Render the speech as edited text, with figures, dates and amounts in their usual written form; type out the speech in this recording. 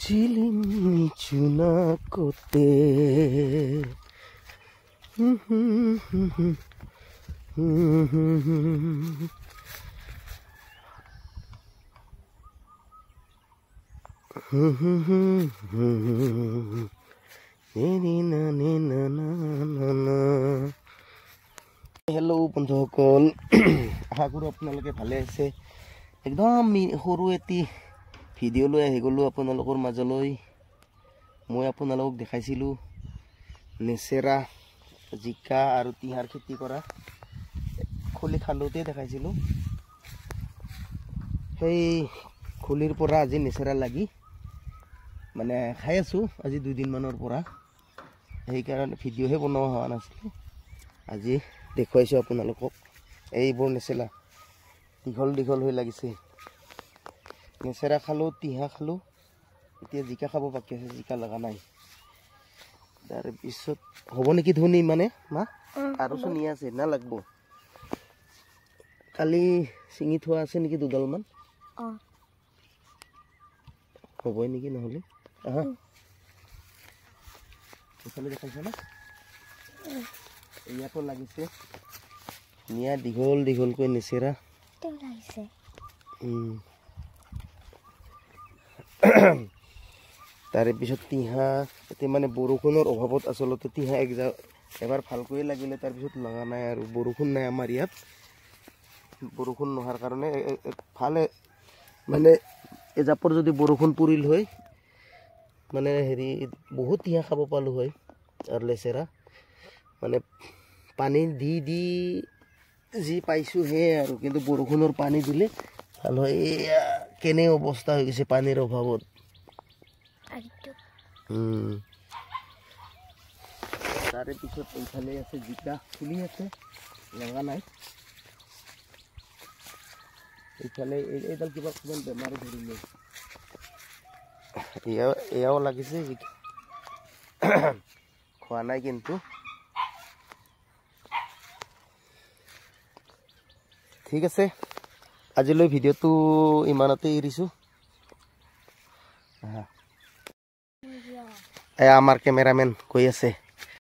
Cilim cuna kote Hello বন্ধুসকল আশা কৰো আপোনালোকে ভালে আছে একদম সৰু এটি ভিডিও লৈ আহি গলো আপোনালোকৰ মাজলৈ মই আপোনালোকক দেখাইছিলো নেচেৰা জিকা আৰু তিহাৰ খেতি কৰা খুলি খালতে দেখাইছিলো সেই খুলিৰ পৰা আজি নেচেৰা লাগি মানে খাই আছো আজি 2 দিন মানৰ পৰা সেই কাৰণে ভিডিওহে বনোৱা হোৱা নাছিল আজি দেখুৱাইছো আপোনালোকক এইবোৰ নেচেৰা দীঘল হৈ লাগিছে নেচেৰা খালো তিহা খালো এতিয়া জিকা খাব বাকি আছে জিকা লগা নাই তাৰ পিছত হ'ব নেকি ধুনি মানে মা আৰু শুনি আছে না লাগব কালি সিঙি থোৱা আছে নেকি দুডাল মান হ'বই নেকি নহলে আহা এফালে দেখাইছে না ইয়াতো লাগিছে নিয়া দীঘল কৈ নেচেৰা তো লাগিছে তাৰে পিছত তিহা এতে মানে বৰষুণৰ অভাৱত আসলতে তিহা এবাৰ ভালকৈ লাগিলে তাৰ পিছত লগা নাই আৰু বৰষুণ নাই আমাৰ ইয়াত বৰষুণ নোহাৰ কাৰণে ভালে মানে এজাপৰ যদি বৰষুণ পৰিল হয় মানে হেৰি বহুত তিহা খাব পালো হয় আৰু লেচেৰা মানে পানী দি যি পাইছো হে আৰু কিন্তু বৰষুণৰ পানী দিলে ভাল হয় কেনে অৱস্থা হৈ গৈছে পানীৰ অভাৱত তাৰে পিছত এইফালে আছে জিকা ফুলি আছে লগা নাই এইফালে এইডাল কিবা কিমান বেমাৰে ধৰিলে এয়াও লাগিছে জিকা খোৱা নাই কিন্তু ঠিক আছে আজিলৈ ভিডিওটো ইমানতে এৰিছো আমাৰ কেমেৰামেন কৈ আছে